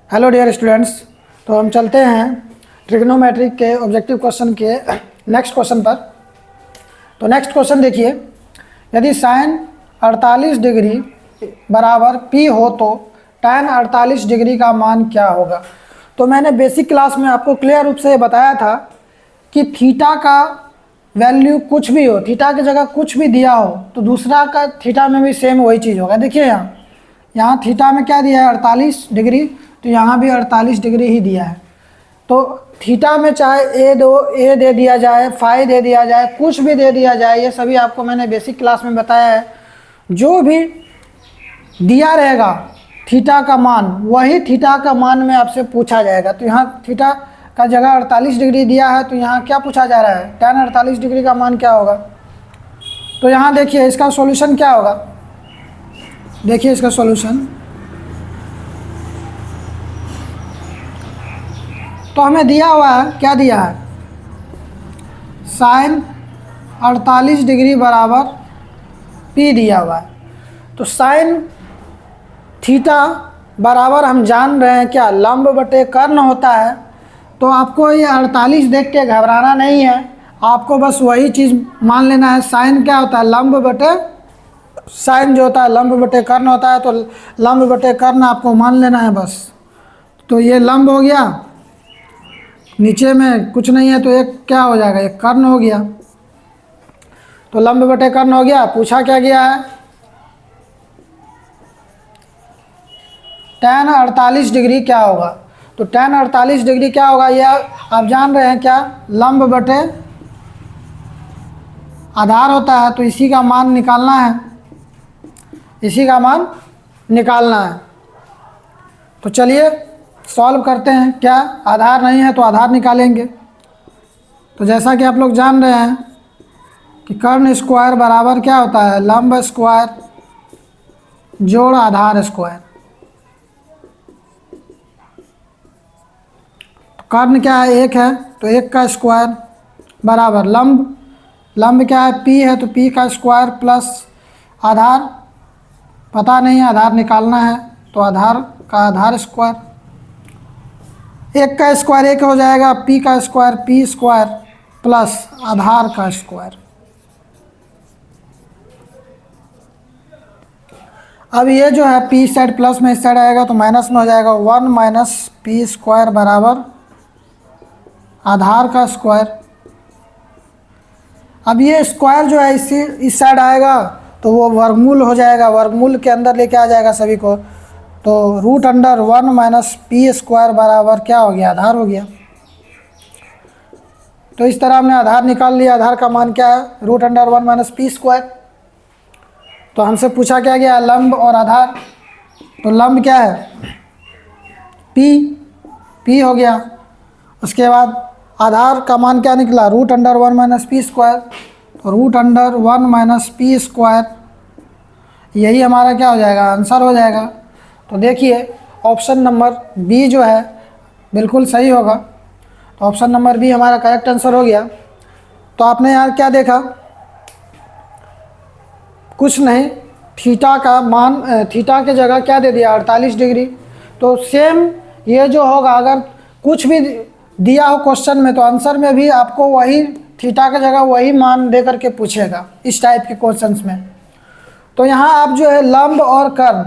Hello dear students. तो हम चलते हैं ट्रिग्नोमेट्रिक के ऑब्जेक्टिव क्वेश्चन के नेक्स्ट क्वेश्चन पर। तो नेक्स्ट क्वेश्चन देखिए, यदि साइन 48 डिग्री बराबर पी हो तो tan 48 डिग्री का मान क्या होगा। तो मैंने बेसिक क्लास में आपको क्लियर रूप से बताया था कि थीटा का वैल्यू कुछ भी हो, थीटा की जगह कुछ भी दिया हो तो दूसरा का थीटा में भी सेम वही चीज़ होगा। देखिए यहाँ थीटा में क्या दिया है 48 डिग्री, तो यहाँ भी 48 डिग्री ही दिया है। तो थीटा में चाहे ए दे दिया जाए, फाई दे दिया जाए, कुछ भी दे दिया जाए, ये सभी आपको मैंने बेसिक क्लास में बताया है। जो भी दिया रहेगा थीटा का मान, वही थीटा का मान में आपसे पूछा जाएगा। तो यहाँ थीटा का जगह 48 डिग्री दिया है, तो यहाँ क्या पूछा जा रहा है, tan 48 डिग्री का मान क्या होगा। तो यहाँ देखिए इसका सॉल्यूशन क्या होगा। देखिए इसका सॉल्यूशन, तो हमें दिया हुआ है, क्या दिया है, साइन 48 डिग्री बराबर पी दिया हुआ है। तो साइन थीटा बराबर हम जान रहे हैं क्या, लंब बटे कर्ण होता है। तो आपको ये 48 देख के घबराना नहीं है, आपको बस वही चीज़ मान लेना है। साइन क्या होता है, लंब बटे, साइन जो होता है लंब बटे कर्ण होता है, तो लंब बटे कर्ण आपको मान लेना है बस। तो ये लंब हो गया, नीचे में कुछ नहीं है तो एक क्या हो जाएगा, एक कर्ण हो गया। तो लंब बटे कर्ण हो गया। पूछा क्या गया है, tan 48 डिग्री क्या होगा। तो tan 48 डिग्री क्या होगा, ये आप जान रहे हैं क्या, लंब बटे आधार होता है। तो इसी का मान निकालना है, इसी का मान निकालना है। तो चलिए सॉल्व करते हैं। क्या आधार नहीं है तो आधार निकालेंगे। तो जैसा कि आप लोग जान रहे हैं कि कर्ण स्क्वायर बराबर क्या होता है, लंब स्क्वायर जोड़ आधार स्क्वायर। तो कर्ण क्या है, एक है, तो एक का स्क्वायर बराबर लंब, लंब क्या है, पी है, तो पी का स्क्वायर प्लस आधार पता नहीं है, आधार निकालना है, तो आधार का आधार स्क्वायर। एक का स्क्वायर एक हो जाएगा, पी का स्क्वायर पी स्क्वायर प्लस आधार का स्क्वायर। अब ये जो है पी साइड प्लस में इस साइड आएगा तो माइनस में हो जाएगा, 1 माइनस पी स्क्वायर बराबर आधार का स्क्वायर। अब ये स्क्वायर जो है इस साइड आएगा तो वो वर्गमूल हो जाएगा, वर्गमूल के अंदर लेके आ जाएगा सभी को। तो root under 1 minus P square बराबर क्या हो गया, आधार हो गया। तो इस तरह हमने आधार निकाल लिया। आधार का मान क्या है, root under 1 minus P square. तो हमसे पूछा क्या गया, लंब और आधार। तो लंब क्या है, पी हो गया। उसके बाद आधार का मान क्या निकला, root under 1 minus P square. तो root under 1 minus P square, यही हमारा क्या हो जाएगा, आंसर हो जाएगा। तो देखिए ऑप्शन नंबर बी जो है बिल्कुल सही होगा। तो ऑप्शन नंबर बी हमारा करेक्ट आंसर हो गया। तो आपने यार क्या देखा, कुछ नहीं, थीटा का मान, थीटा के जगह क्या दे दिया 48 डिग्री। तो सेम ये जो होगा, अगर कुछ भी दिया हो क्वेश्चन में तो आंसर में भी आपको वही थीटा की जगह वही मान दे करके पूछेगा इस टाइप के क्वेश्चंस में। तो यहाँ आप जो है लंब और कर्ण,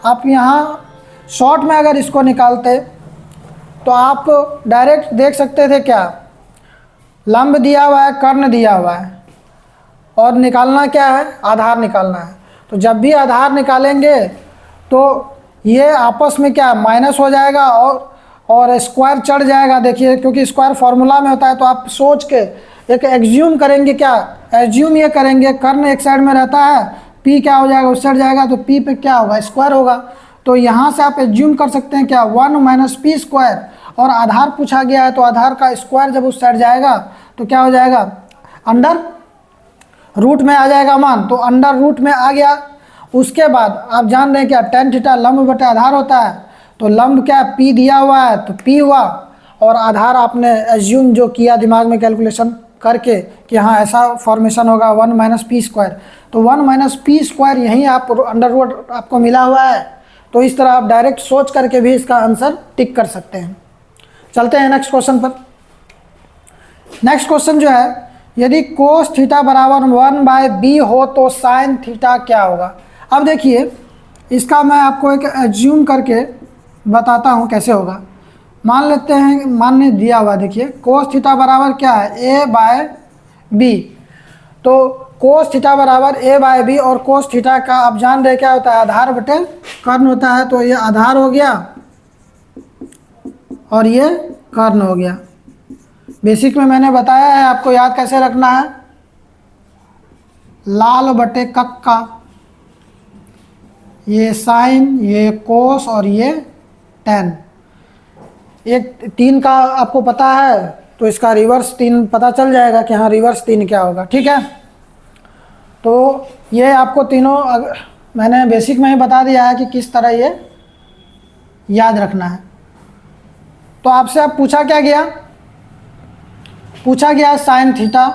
आप यहाँ शॉर्ट में अगर इसको निकालते तो आप डायरेक्ट देख सकते थे क्या, लंब दिया हुआ है, कर्ण दिया हुआ है, और निकालना क्या है, आधार निकालना है। तो जब भी आधार निकालेंगे तो ये आपस में क्या माइनस हो जाएगा और स्क्वायर चढ़ जाएगा। देखिए क्योंकि स्क्वायर फॉर्मूला में होता है, तो आप सोच के एक एग्ज्यूम करेंगे, क्या एग्ज्यूम ये करेंगे, कर्ण एक साइड में रहता है, पी क्या हो जाएगा, उस साइड जाएगा, तो पी पे क्या होगा, स्क्वायर होगा। तो यहाँ से आप एग्ज्यूम कर सकते हैं क्या, 1 माइनस पी स्क्वायर, और आधार पूछा गया है तो आधार का स्क्वायर जब उस साइड जाएगा तो क्या हो जाएगा, अंडर रूट में आ जाएगा मान, तो अंडर रूट में आ गया। उसके बाद आप जान रहे हैं क्या, tan थीटा लंब बटे आधार होता है। तो लंब क्या पी दिया हुआ है तो पी हुआ, और आधार आपने एज्यूम जो किया दिमाग में कैलकुलेशन करके कि हाँ ऐसा फॉर्मेशन होगा 1 माइनस पी स्क्वायर। तो 1 माइनस पी स्क्वायर यहीं आप अंडर रूट आपको मिला हुआ है, तो इस तरह आप डायरेक्ट सोच करके भी इसका आंसर टिक कर सकते हैं। चलते हैं नेक्स्ट क्वेश्चन पर। नेक्स्ट क्वेश्चन जो है, यदि कोस थीटा बराबर 1/b हो तो साइन थीटा क्या होगा। अब देखिए इसका मैं आपको एक एज्यूम करके बताता हूँ कैसे होगा। मान लेते हैं, मान दिया हुआ, देखिए कोस थीटा बराबर क्या है, a/b। तो कोस थीटा बराबर a/b और कोस थीटा का आप जान रहे क्या होता है, आधार बटे कर्ण होता है। तो ये आधार हो गया और ये कर्ण हो गया। बेसिक में मैंने बताया है, आपको याद कैसे रखना है, लाल बटे कक्का, ये साइन, ये कोस और ये टेन। एक 3 का आपको पता है तो इसका रिवर्स 3 पता चल जाएगा कि हाँ रिवर्स 3 क्या होगा, ठीक है। तो ये आपको तीनों मैंने बेसिक में ही बता दिया है कि किस तरह ये याद रखना है। तो आपसे अब पूछा क्या गया, पूछा गया साइन थीटा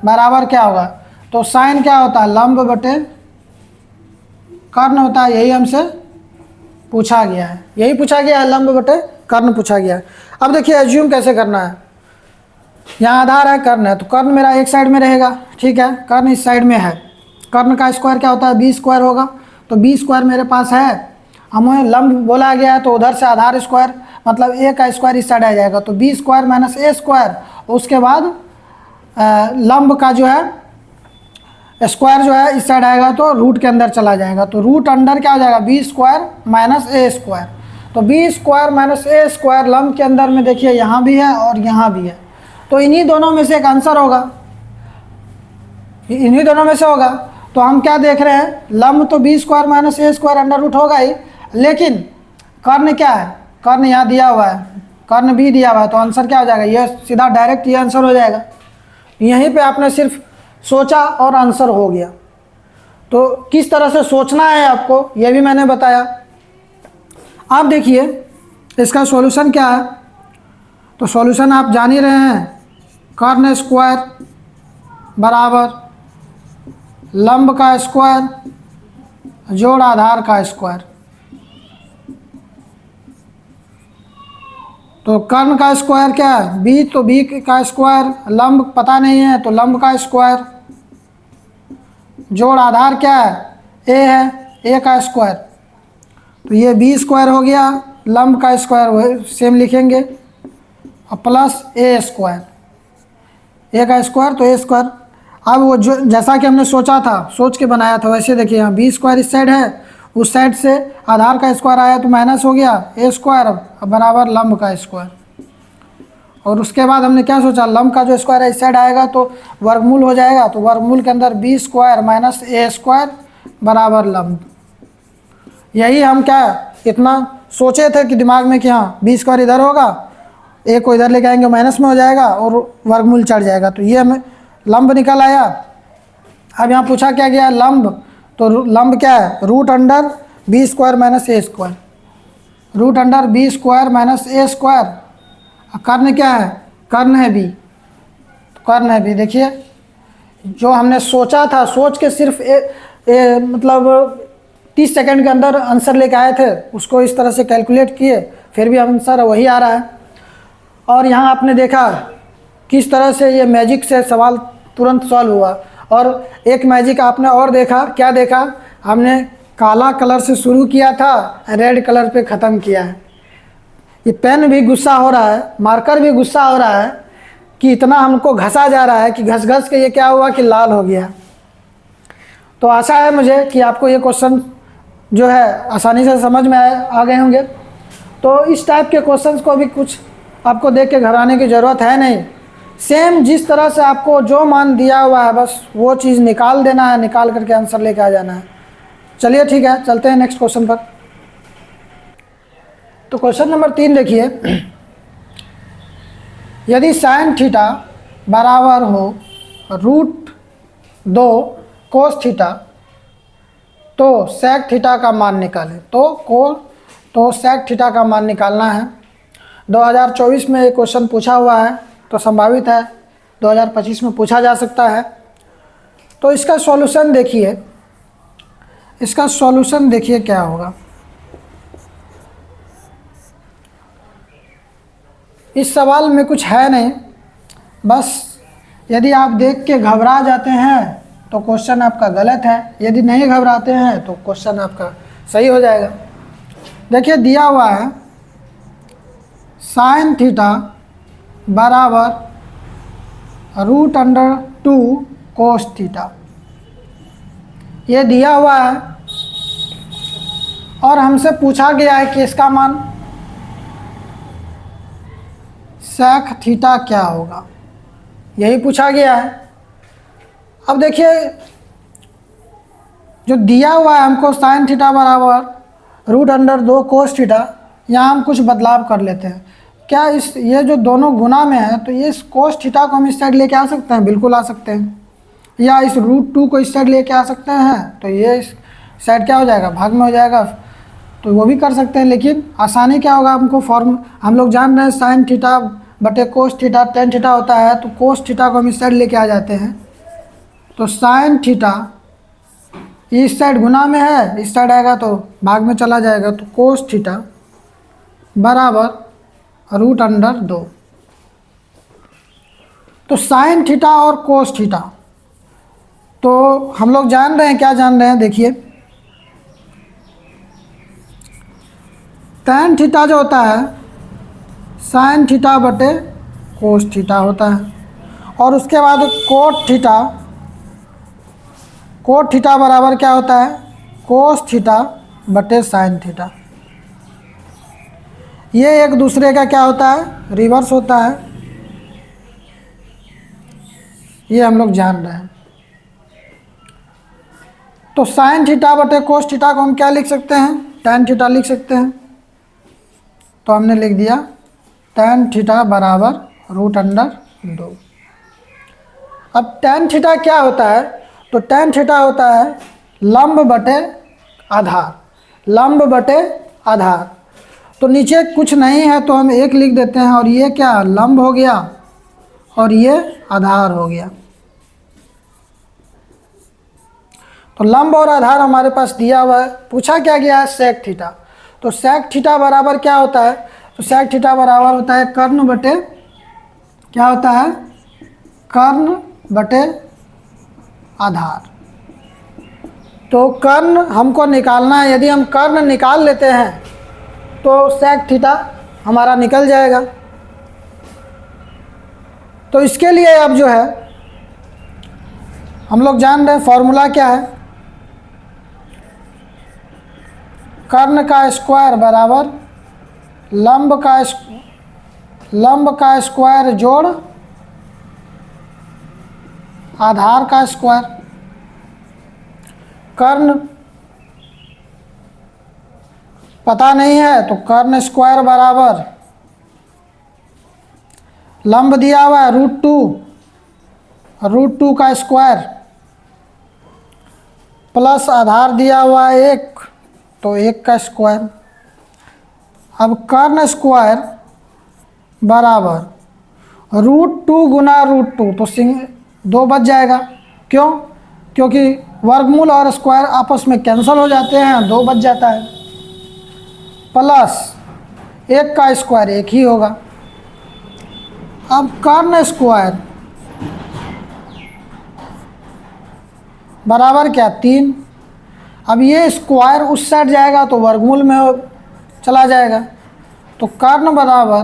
बराबर क्या होगा। तो साइन क्या होता है, लंब बटे कर्ण होता है, यही हमसे पूछा गया है, यही पूछा गया है, लंब बटे कर्ण पूछा गया है। अब देखिए एज्यूम कैसे करना है, यहाँ आधार है, कर्ण है, तो कर्ण मेरा एक साइड में रहेगा, ठीक है, कर्ण इस साइड में है। कर्ण का स्क्वायर क्या होता है, b स्क्वायर होगा। तो b स्क्वायर मेरे पास है, हमें लंब बोला गया है तो उधर से आधार स्क्वायर, मतलब a का स्क्वायर इस साइड आ जाएगा, तो b square minus a square. उसके बाद लंब का जो है स्क्वायर जो है इस साइड आएगा तो रूट के अंदर चला जाएगा, तो रूट अंडर क्या हो जाएगा, b square minus a square. तो b square minus a square लंब के अंदर में देखिए यहाँ भी है और यहाँ भी है, तो इन्हीं दोनों में से एक आंसर होगा, इन्हीं दोनों में से होगा। तो हम क्या देख रहे हैं, लंब तो b square minus a square under root होगा ही, लेकिन कर्ण क्या है, कर्ण यहाँ दिया हुआ है, कर्ण भी दिया हुआ है, तो आंसर क्या हो जाएगा, ये सीधा डायरेक्ट ये आंसर हो जाएगा। यहीं पे आपने सिर्फ सोचा और आंसर हो गया। तो किस तरह से सोचना है आपको ये भी मैंने बताया। आप देखिए इसका सॉल्यूशन क्या है, तो सॉल्यूशन आप जान ही रहे हैं, कर्ण स्क्वायर बराबर लंब का स्क्वायर जोड़ आधार का स्क्वायर। तो कर्ण का स्क्वायर क्या है, b, तो b का स्क्वायर, लंब पता नहीं है तो लंब का स्क्वायर जोड़ आधार क्या है, a है, a का स्क्वायर। तो ये b स्क्वायर हो गया, लंब का स्क्वायर वही सेम लिखेंगे, और प्लस a स्क्वायर, a का स्क्वायर तो a स्क्वायर। अब वो जो जैसा कि हमने सोचा था, सोच के बनाया था, वैसे देखिए यहाँ b स्क्वायर इस साइड है, उस साइड से आधार का स्क्वायर आया तो माइनस हो गया a स्क्वायर बराबर लंब का स्क्वायर। और उसके बाद हमने क्या सोचा, लंब का जो स्क्वायर है इस साइड आएगा तो वर्गमूल हो जाएगा, तो वर्गमूल के अंदर b square minus a square बराबर लंब। यही हम क्या इतना सोचे थे कि दिमाग में कि हाँ b स्क्वायर इधर होगा, a को इधर लेके आएंगे माइनस में हो जाएगा और वर्गमूल चढ़ जाएगा, तो ये हमें लंब निकल आया। अब यहाँ पूछा क्या गया, लंब, तो लंब क्या है, root under b square minus a square, root under b square minus a square. कर्ण क्या है, कर्ण है b, कर्ण है b। देखिए जो हमने सोचा था, सोच के सिर्फ मतलब 30 सेकंड के अंदर आंसर लेके आए थे, उसको इस तरह से कैलकुलेट किए, फिर भी आंसर वही आ रहा है। और यहाँ आपने देखा किस तरह से ये मैजिक से सवाल तुरंत सॉल्व हुआ। और एक मैजिक आपने और देखा, क्या देखा, हमने काला कलर से शुरू किया था, रेड कलर पे ख़त्म किया है। ये पेन भी गुस्सा हो रहा है, मार्कर भी गुस्सा हो रहा है कि इतना हमको घसा जा रहा है कि घस घस के ये क्या हुआ कि लाल हो गया। तो आशा है मुझे कि आपको ये क्वेश्चन जो है आसानी से समझ में आ गए होंगे। तो इस टाइप के क्वेश्चंस को भी कुछ आपको देख के घबराने की ज़रूरत है नहीं, सेम जिस तरह से आपको जो मान दिया हुआ है बस वो चीज़ निकाल देना है, निकाल करके आंसर लेके आ जाना है। चलिए ठीक है, चलते हैं नेक्स्ट क्वेश्चन पर। तो क्वेश्चन नंबर 3 देखिए, यदि साइन थीटा बराबर हो √2 कोस थीटा तो सेक थीटा का मान निकालें। तो सेक थीटा का मान निकालना है। 2024 में ये क्वेश्चन पूछा हुआ है, तो संभावित है 2025 में पूछा जा सकता है। तो इसका सॉल्यूशन देखिए, इसका सॉल्यूशन देखिए क्या होगा। इस सवाल में कुछ है नहीं, बस यदि आप देख के घबरा जाते हैं तो क्वेश्चन आपका गलत है, यदि नहीं घबराते हैं तो क्वेश्चन आपका सही हो जाएगा। देखिए दिया हुआ है साइन थीटा बराबर √2 कोस थीटा, ये दिया हुआ है और हमसे पूछा गया है कि इसका मान सेक थीटा क्या होगा, यही पूछा गया है। अब देखिए जो दिया हुआ है हमको साइन थीटा बराबर √2 कोस थीटा, यहाँ हम कुछ बदलाव कर लेते हैं। क्या ये जो दोनों गुना में है तो ये इस कोस थीटा को हम इस साइड लेके आ सकते हैं, बिल्कुल आ सकते हैं, या इस √2 को इस साइड लेके आ सकते हैं तो ये इस साइड क्या हो जाएगा, भाग में हो जाएगा, तो वो भी कर सकते हैं। लेकिन आसानी क्या होगा, हमको फॉर्म हम लोग जान रहे हैं साइन थीटा बटे कोस थीटा टेन थीटा होता है, तो कोस थीटा को हम इस साइड लेके आ जाते हैं, तो साइन थीटा इस साइड गुना में है, इस साइड आएगा तो भाग में चला जाएगा, तो कोस थीटा बराबर √2। तो साइन थीटा और कोस थीटा तो हम लोग जान रहे हैं, क्या जान रहे हैं, देखिए tan थीटा जो होता है साइन थीटा बटे कोस थीटा होता है, और उसके बाद कोट थीटा बराबर क्या होता है, कोस थीटा बटे साइन थीटा। ये एक दूसरे का क्या होता है, रिवर्स होता है, ये हम लोग जान रहे हैं। तो साइन थीटा बटे कोस थीटा को हम क्या लिख सकते हैं, tan थीटा लिख सकते हैं, तो हमने लिख दिया tan थीटा बराबर √2। अब tan थीटा क्या होता है, तो tan थीटा होता है लंब बटे आधार, लंब बटे आधार। तो नीचे कुछ नहीं है तो हम 1 लिख देते हैं, और ये क्या लंब हो गया और ये आधार हो गया। तो लंब और आधार हमारे पास दिया हुआ है, पूछा क्या गया है सेक थीटा, तो सेक थीटा बराबर क्या होता है, तो सेक थीटा बराबर होता है कर्ण बटे क्या होता है, कर्ण बटे आधार। तो कर्ण हमको निकालना है, यदि हम कर्ण निकाल लेते हैं तो सेक थीटा हमारा निकल जाएगा। तो इसके लिए अब जो है हम लोग जान रहे हैं फॉर्मूला क्या है, कर्ण का स्क्वायर बराबर लंब का स्क्वायर जोड़ आधार का स्क्वायर। कर्ण पता नहीं है तो कर्ण स्क्वायर बराबर लंब दिया हुआ है √2 का स्क्वायर प्लस आधार दिया हुआ है 1, तो 1 का स्क्वायर। अब कर्ण स्क्वायर बराबर √2 गुना √2, तो 2 बच जाएगा, क्यों, क्योंकि वर्गमूल और स्क्वायर आपस में कैंसिल हो जाते हैं, 2 बच जाता है, प्लस 1 का स्क्वायर 1 ही होगा। अब कर्ण स्क्वायर बराबर क्या 3, अब ये स्क्वायर उस साइड जाएगा तो वर्गमूल में चला जाएगा, तो कर्ण बराबर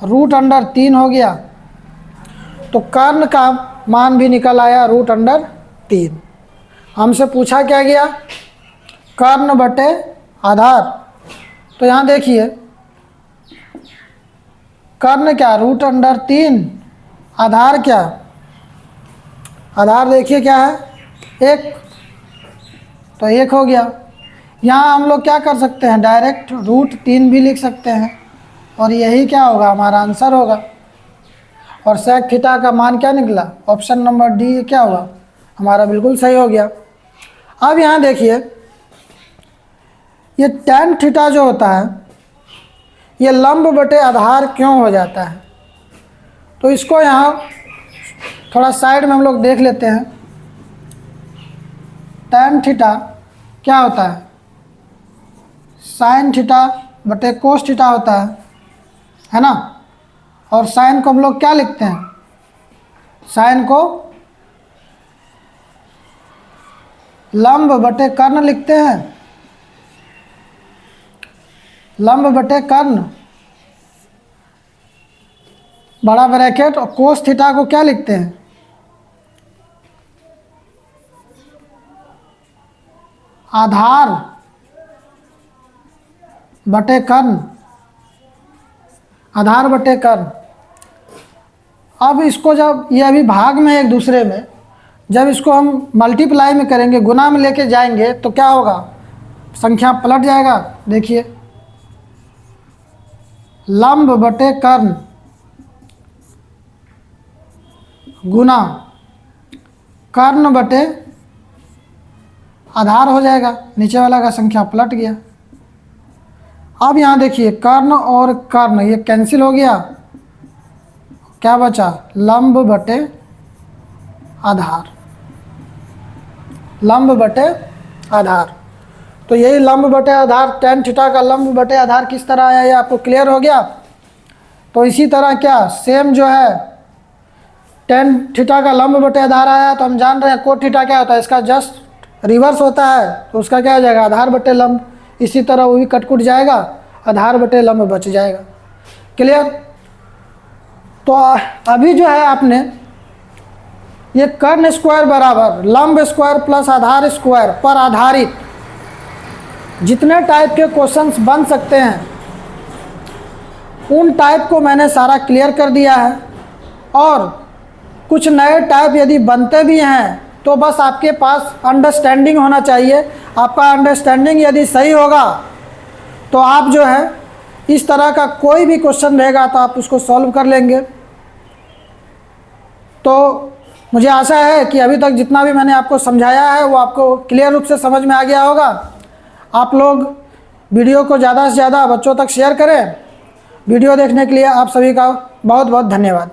√3 हो गया। तो कर्ण का मान भी निकल आया √3। हमसे पूछा क्या गया, कर्ण बटे आधार, तो यहाँ देखिए कर्ण क्या √3, आधार क्या, आधार देखिए क्या है 1, तो 1 हो गया। यहाँ हम लोग क्या कर सकते हैं, डायरेक्ट √3 भी लिख सकते हैं, और यही क्या होगा हमारा आंसर होगा। और सेक थीटा का मान क्या निकला, ऑप्शन नंबर डी क्या होगा हमारा, बिल्कुल सही हो गया। अब यहाँ देखिए ये tan थीटा जो होता है ये लंब बटे आधार क्यों हो जाता है, तो इसको यहाँ थोड़ा साइड में हम लोग देख लेते हैं। tan थीटा क्या होता है, साइन थीटा बटे कोस थीटा होता है ना। और साइन को हम लोग क्या लिखते हैं, साइन को लंब बटे कर्ण लिखते हैं, लंब बटे कर्ण बड़ा ब्रैकेट। और कोस थीटा को क्या लिखते हैं, आधार बटे कर्ण, आधार बटे कर्ण। अब इसको जब ये अभी भाग में है एक दूसरे में, जब इसको हम मल्टीप्लाई में करेंगे, गुना में लेके जाएंगे तो क्या होगा, संख्या पलट जाएगा। देखिए लंब बटे कर्ण गुना कर्ण बटे आधार हो जाएगा, नीचे वाला का संख्या पलट गया। अब यहाँ देखिए कर्ण और कर्ण ये कैंसिल हो गया, क्या बचा, लंब बटे आधार, लंब बटे आधार। तो यही लंब बटे आधार, tan थीटा का लंब बटे आधार किस तरह आया, ये आपको क्लियर हो गया। तो इसी तरह क्या सेम जो है tan थीटा का लंब बटे आधार आया, तो हम जान रहे हैं कोट थीटा क्या होता है, इसका जस्ट रिवर्स होता है, तो उसका क्या हो जाएगा, आधार बटे लंब। इसी तरह वो भी कट जाएगा, आधार बटे लंब बच जाएगा। क्लियर। तो अभी जो है आपने ये कर्ण स्क्वायर बराबर लंब स्क्वायर प्लस आधार स्क्वायर पर आधारित जितने टाइप के क्वेश्चंस बन सकते हैं उन टाइप को मैंने सारा क्लियर कर दिया है। और कुछ नए टाइप यदि बनते भी हैं तो बस आपके पास अंडरस्टैंडिंग होना चाहिए। आपका अंडरस्टैंडिंग यदि सही होगा तो आप जो है इस तरह का कोई भी क्वेश्चन रहेगा तो आप उसको सॉल्व कर लेंगे। तो मुझे आशा है कि अभी तक जितना भी मैंने आपको समझाया है वो आपको क्लियर रूप से समझ में आ गया होगा। आप लोग वीडियो को ज़्यादा से ज़्यादा बच्चों तक शेयर करें। वीडियो देखने के लिए आप सभी का बहुत बहुत धन्यवाद।